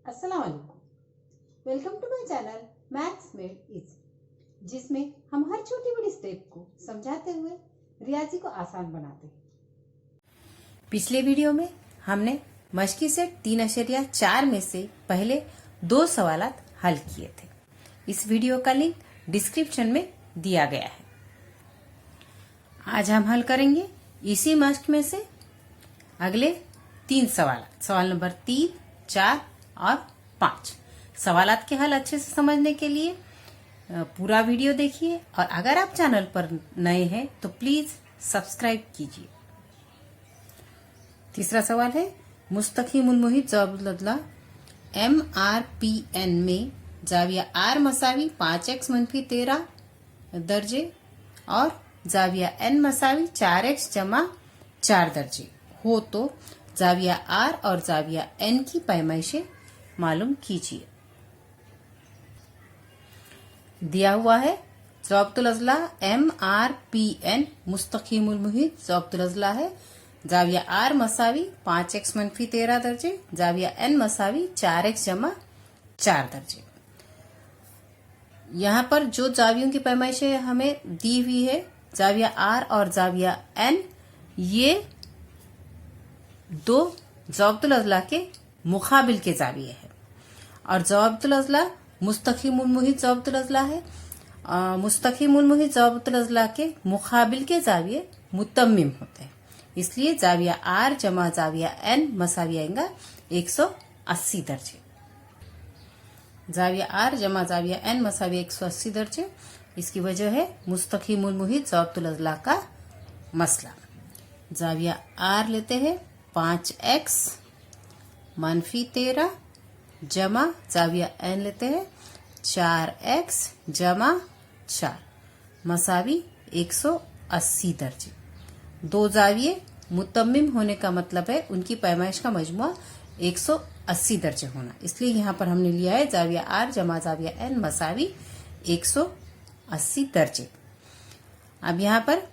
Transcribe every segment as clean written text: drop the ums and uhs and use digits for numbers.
अस्सलाम वालेकुम। Welcome to my channel maths made easy, जिसमें हम हर छोटी बड़ी स्टेप को समझाते हुए रियाजी को आसान बनाते हैं। पिछले वीडियो में हमने मश्की सेट 3.4 में से पहले 2 सवालात हल किए थे। इस वीडियो का लिंक डिस्क्रिप्शन में दिया गया है। आज हम हल करेंगे इसी मश्क में से अगले 3 सवालात, सवाल नंबर 3, 4 और 5। सवालात के हल अच्छे से समझने के लिए पूरा वीडियो देखिए और अगर आप चैनल पर नए हैं तो प्लीज सब्सक्राइब कीजिए। तीसरा सवाल है, मुस्तकीमुल मुहित ज़वाबुल MRPN में जाविया R मसावी 5x मनफी 13 दर्जे और जाविया N मसावी 4x जमा 4 दर्जे हो तो जाविया R और जाविया N की पैमाइशें मालूम कीजिए। दिया हुआ है ज़वाबुल अज़ला MRPN मुस्तकीमुल मुहित ज़वाबुल अज़ला है जाविया R मसावी 5x मनफी 13 दर्जे, जाविया N मसावी 4x जमा 4 दर्जे। यहाँ पर जो जावियों की पैमाइशें हमें दी हुई है, जाविया R और जाविया N, ये दो ज़वाबुल अज़ला के मुकाबिल के जाविये है और ज़वाबुल अज़ला मुस्तकीमुल मुहित ज़वाबुल अज़ला है। मुस्तकीमुल मुहित ज़वाबुल अज़ला के मुकाबिल के जाविये मुतम्मिम होते हैं, इसलिए जाविया R जमा जाविया N मसावी आएगा 180 दर्जे। जाविया R जमा जाविया N मसावी 180 दर्जे। इसकी वजह है मुस्तकीमुल मुहित ज़वाबुल अज़ला का मसला। जाविया R लेते हैं 5x मनफी 13 जमा जाविया N लेते हैं 4x जमा 4 मसावी 180 दर्जे। दो जाविये मुतम्मिम होने का मतलब है उनकी पैमाइश का मजमुआ 180 दर्जे होना, इसलिए यहाँ पर हमने लिया है जाविया R जमा जाविया N मसावी 180 दर्जे। अब यहाँ पर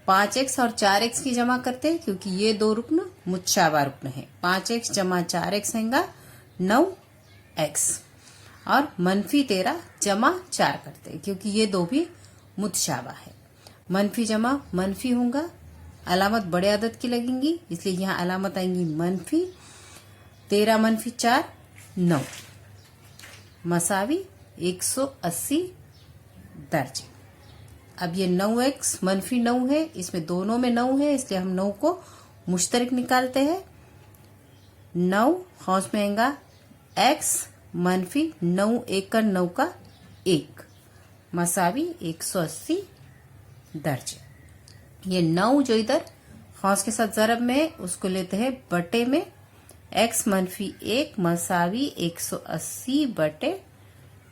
5x और 4x की जमा करते हैं क्योंकि ये दो रुकन मुतशाबा रुकन है। 5x जमा 4x आएगा 9x और मनफी 13 जमा 4 करते हैं क्योंकि ये दो भी मुतशाबा है। मनफी जमा मनफी होगा, अलामत बड़े अदद की लगेंगी, इसलिए यहाँ अलामत आएंगी मनफी। 13 मनफी 4 9 मसावी 180 दर्जे। अब ये 9x मनफी 9 है, इसमें दोनों में 9 है, इसलिए हम 9 को मुश्तरक निकालते हैं। 9 खौस में आएगा x मनफी 9 1 का 9 का 1 मसावी 180 दर्जे। ये 9 जो इधर खौस के साथ ज़रब में है उसको लेते हैं बटे में, x मनफी 1 मसावी 180 बटे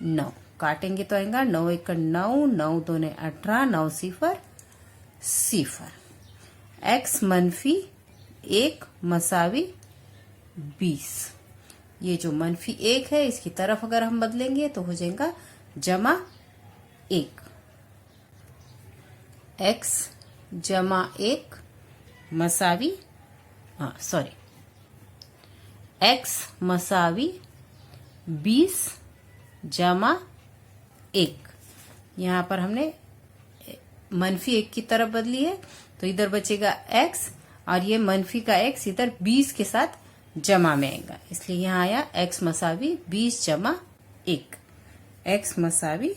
9 काटेंगे तो आएगा 9 1 का 9, 9 2 ने 18, 9 0 0। x मनफी 1 मसावी 20। ये जो मनफी 1 है इसकी तरफ अगर हम बदलेंगे तो हो जाएगा जमा 1। x जमा 1 मसावी x मसावी 20 जमा 1। यहाँ पर हमने मनफी 1 की तरफ बदली है तो इधर बचेगा x और ये मनफी का x इधर 20 के साथ जमा में आएगा, इसलिए यहाँ आया x मसावी 20 जमा 1, x मसावी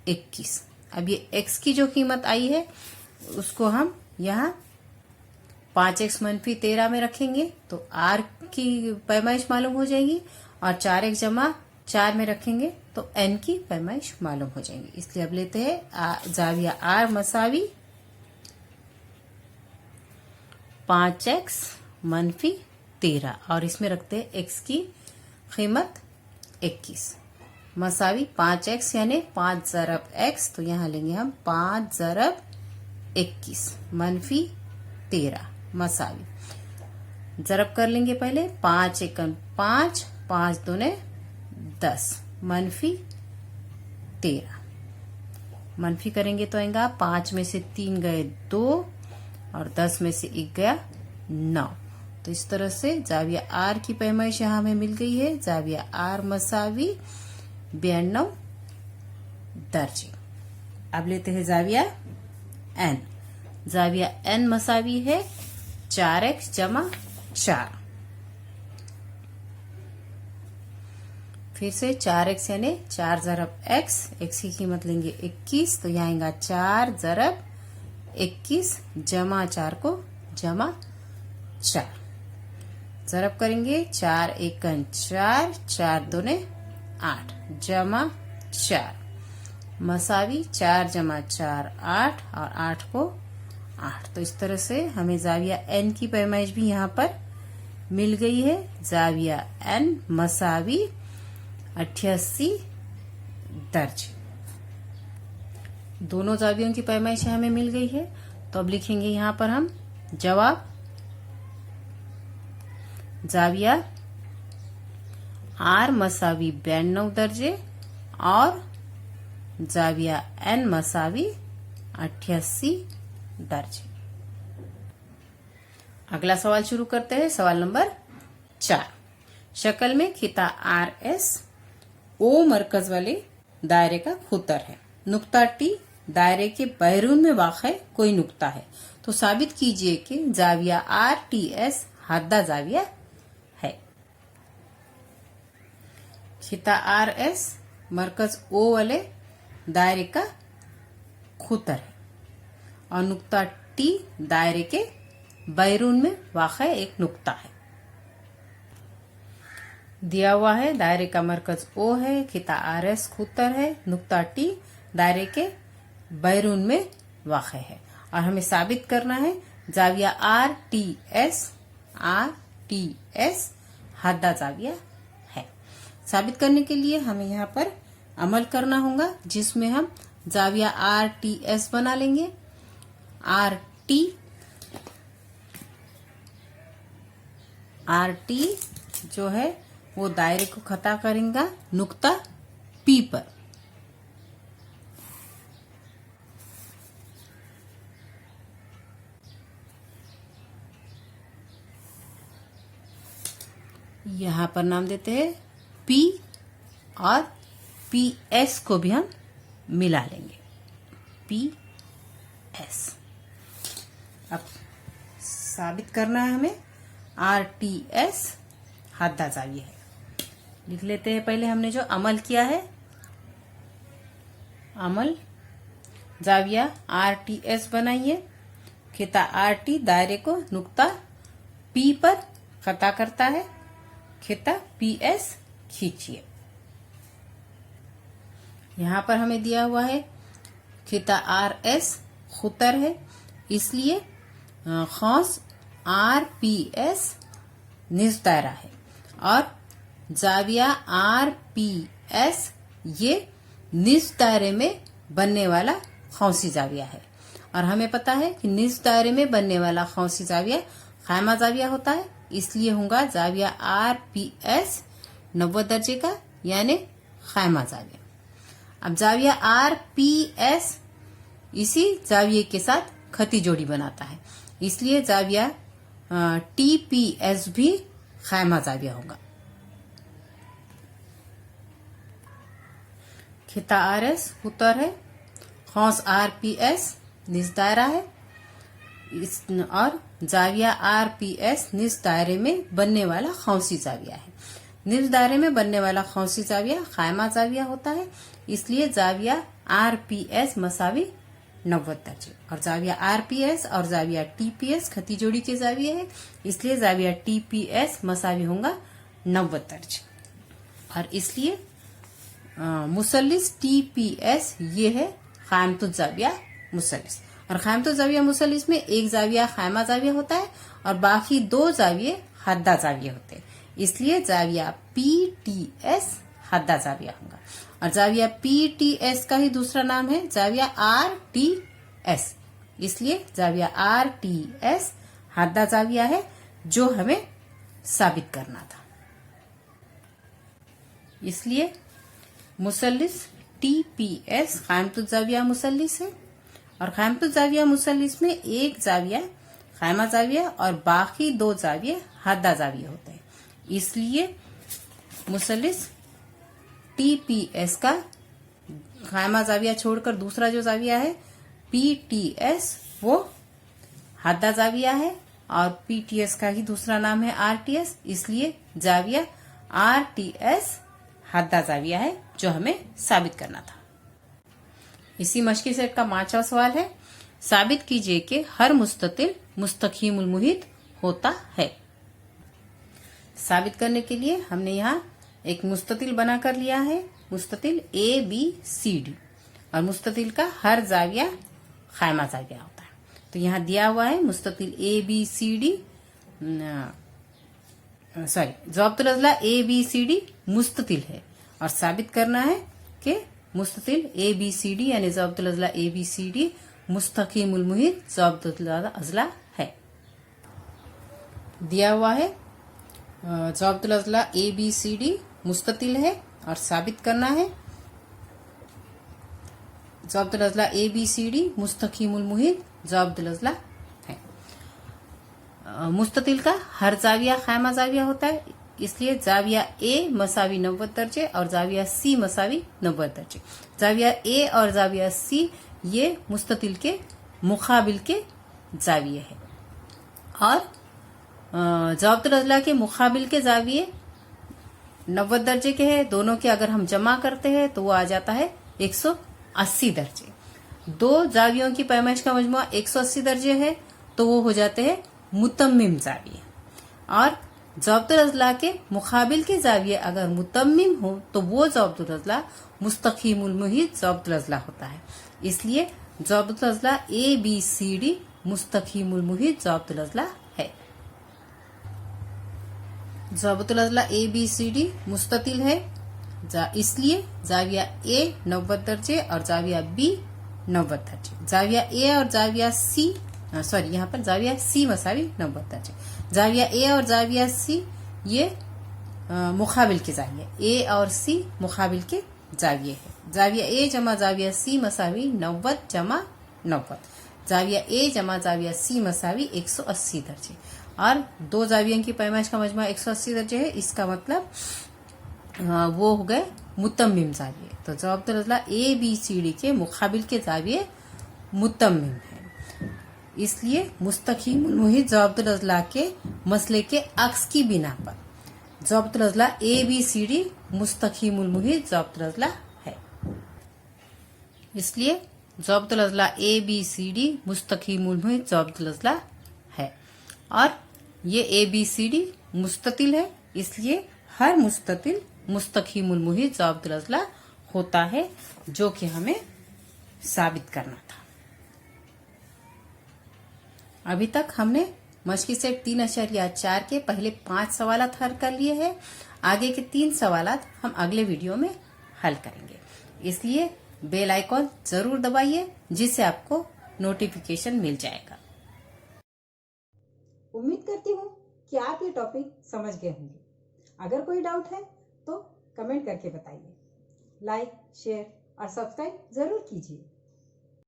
21। अब ये x की जो कीमत आई है उसको हम यहाँ 5x मनफी 13 में रखेंगे तो r की पैमाइश मालूम हो जाएगी और 4x जमा 4 में रखेंगे तो n की पैमाइश मालूम हो जाएंगी। इसलिए अब लेते हैं जाविया R मसावी 5x मनफी 13 और इसमें रखते हैं x की कीमत 21 मसावी 5x यानी 5 ज़रब x, तो यहाँ लेंगे हम 5 ज़रब 21 मनफी 13 मसावी ज़रब कर लेंगे पहले 5 1 5, 5 2 ने 10 मनफी 13। मनफी करेंगे तो आएगा 5 में से 3 गए 2 और 10 में से 1 गया 9, तो इस तरह से जाविया आर की पैमाइश यहाँ हमें मिल गई है। जाविया आर मसावी 92 दर्जे। अब लेते हैं जाविया एन। जाविया एन मसावी है 4x जमा 4। फिर से 4x यानी 4 ज़रब x, x की कीमत लेंगे 21, तो यहाँ आएगा 4 ज़रब 21 जमा 4 को जमा 4। ज़रब करेंगे 4 एकन 4, 4 दूने 8 जमा 4 मसावी 4 जमा 4 8 और 8 को 8। तो इस तरह से हमें जाविया एन की पैमाइश भी यहाँ पर मिल गई है। जाविया एन मसावी 88 दर्जे। दोनों जावियों की पैमाइश हमें मिल गई है। तो अब लिखेंगे यहाँ पर हम जवाब। जाविया आर मसावी 92 दर्जे और जाविया एन मसावी 88 दर्जे। अगला सवाल शुरू करते हैं। सवाल नंबर 4। शक्ल में खिता आर एस ओ मरकज वाले दायरे का खुतर है। नुक्ता टी दायरे के बैरून में वाक़ कोई नुक्ता है, तो साबित कीजिए कि जाविया आर टी एस हद्दा जाविया है। खिता आर एस मरकज ओ वाले दायरे का खुतर है और नुक्ता टी दायरे के बैरून में वाक़ एक नुक्ता है। दिया हुआ है दायरे का मरकज ओ है, खिता आर एस खुतर है, नुक्ता टी दायरे के बैरून में वाक़ है और हमें साबित करना है जाविया आर टी एस हद्दा जाविया है। साबित करने के लिए हमें यहाँ पर अमल करना होगा, जिसमें हम जाविया आर टी एस बना लेंगे। आर टी जो है वो दायरे को खता करेगा नुक्ता पी पर। यहाँ पर नाम देते हैं पी और पी एस को भी हम मिला लेंगे, पी एस। अब साबित करना है हमें आर टी एस हद्दा जाविया है। लिख लेते हैं पहले हमने जो अमल किया है। अमल जाविया आर टी एस बनाइए। खिता आर टी दायरे को नुक्ता पी पर खता करता है, खिता पी एस खींचिए। यहाँ पर हमें दिया हुआ है खिता आर एस खुतर है, इसलिए खौस आर पी एस निज दायरा है और जाविया आर पी एस ये निज दायरे में बनने वाला खौसी जाविया है और हमें पता है कि निज दायरे में बनने वाला खौसी जाविया खायमा जाविया होता है, इसलिए होगा जाविया आर पी एस 90 दर्जे का यानी खायमा जाविया। अब जाविया आर पी एस इसी जाविये के साथ खती जोड़ी बनाता है, इसलिए जाविया टी पी एस भी खायमा जाविया होगा। खिता आर एस उत्तर है, खौस आर पी एस निज दायरा है और जाविया आर पी एस निज दायरे में बनने वाला खौसी जाविया है। निज दायरे में बनने वाला खौसी जाविया खायमा जाविया होता है, इसलिए जाविया आर पी एस मसावी 90 दर्जे और जाविया आर पी एस और जाविया टी पी एस खती जोड़ी के जाविये है, इसलिए जाविया टी पी एस मसावी होगा 90 दर्जे और इसलिए मुसल्लिस टी पी एस ये है खायमतुल जाविया मुसल्लिस। और खायमतुल जाविया मुसल्लिस में एक जाविया खायमा जाविया होता है और बाकी 2 जाविये हद्दा जाविया होते हैं, इसलिए जाविया पी टी एस हद्दा जाविया होगा। और जाविया पी टी एस का ही दूसरा नाम है जाविया आर टी एस, इसलिए जाविया आर टी एस हद्दा जाविया है, जो हमें साबित करना था। इसलिए मुसल्लिस टी पी एस खायमतुल जाविया मुसल्लिस है और खायमतुल जाविया मुसल्लिस में एक जाविया खैमा जाविया और बाकी 2 जाविये हद्दा जाविया होते हैं। इसलिए मुसलिस TPS का खैमा जाविया छोड़कर दूसरा जो जाविया है PTS वो हद्दा जाविया है और PTS का ही दूसरा नाम है RTS, इसलिए जाविया RTS हद्दा जाविया है जो हमें साबित करना था। इसी मश्की सेट का 5वां सवाल है, साबित कीजिए कि हर मुस्ततिल मुस्तकीमुल मुहित होता है। साबित करने के लिए हमने यहाँ एक मुस्ततिल बना कर लिया है, मुस्ततिल ABCD, और मुस्ततिल का हर जाविया खैमा जाविया होता है। तो यहाँ दिया हुआ है मुस्ततिल ABCD, ज़वाबतुल अज़ला ABCD मुस्ततिल है और साबित करना है कि मुस्ततिल ABCD यानी ज़वाबतुल अज़ला ABCD मुस्तकीमुल मुहित ज़वाबतुल अज़ला है। दिया हुआ है ज़वाबतुल अज़ला ABCD मुस्ततिल है और साबित करना है ज़वाबतुल अज़ला ABCD मुस्तकीमुल मुहित ज़वाबतुल अज़ला है। मुस्ततिल का हर जाविया खैमा जाविया होता है, इसलिए जाविया A मसावी 90 दर्जे और जाविया C मसावी 90 दर्जे। जाविया A और जाविया C ये मुस्ततिल के मुकाबिल के जाविये है और ज़वाबतुल अज़ला के मुकाबिल के जाविये 90 दर्जे के हैं। दोनों के अगर हम जमा करते हैं तो वो आ जाता है 180 दर्जे। 2 जावियों की पैमाइश का मजमुआ 180 दर्जे है तो वो हो जाते हैं मुतम्मिम जाविये, और ज़वाबतुल अज़ला के मुकाबिल के जाविये अगर मुतम्मिम हो तो वो ज़वाबतुल अज़ला मुस्तकीमुल मुहित ज़वाबतुल अज़ला होता है। इसलिए ज़वाबतुल अज़ला ABCD मुस्तकीमुल मुहित ज़वाबतुल अज़ला है। ज़वाबतुल अज़ला ABCD मुस्ततिल है, इसलिए जाविया A 90 दर्जे और जाविया B 90 दर्जे। जाविया A और जाविया C यहाँ पर जाविया C मसावी 90 दर्जे। जाविया A और जाविया C ये मुकाबिल के जाविये, A और C मुकाबिल के जाविये है। जाविया A जमा जाविया C मसावी 90 जमा 90। जाविया A जमा जाविया C मसावी 180 दर्जे और 2 जावियों की पैमाइश का मजमा 180 दर्जे है। इसका मतलब वो हो गए मुतम्मिम जाविये। तो ज़वाबतुल अज़ला ABCD के मुकाबिल के जाविये मुतम्मिम है, इसलिए मुस्तकीमुल मुहित ज़वाबतुल अज़ला के मसले के अक्स की बिना पर ज़वाबतुल अज़ला ABCD मुस्तकीमुल मुहित ज़वाबतुल अज़ला है। इसलिए ज़वाबतुल अज़ला ABCD मुस्तकीमुल मुहित ज़वाबतुल अज़ला है और ये ABCD मुस्ततिल है, इसलिए हर मुस्ततिल मुस्तकीमुल मुहित ज़वाबतुल अज़ला होता है, जो कि हमें साबित करना था। अभी तक हमने मश्की सेट 3.4 के पहले 5 सवालात हल कर लिए हैं। आगे के 3 सवालात हम अगले वीडियो में हल करेंगे, इसलिए बेल आइकॉन जरूर दबाइए जिससे आपको नोटिफिकेशन मिल जाएगा। उम्मीद करती हूँ कि आप ये टॉपिक समझ गए होंगे। अगर कोई डाउट है तो कमेंट करके बताइए। लाइक, शेयर और सब्सक्राइब जरूर कीजिए।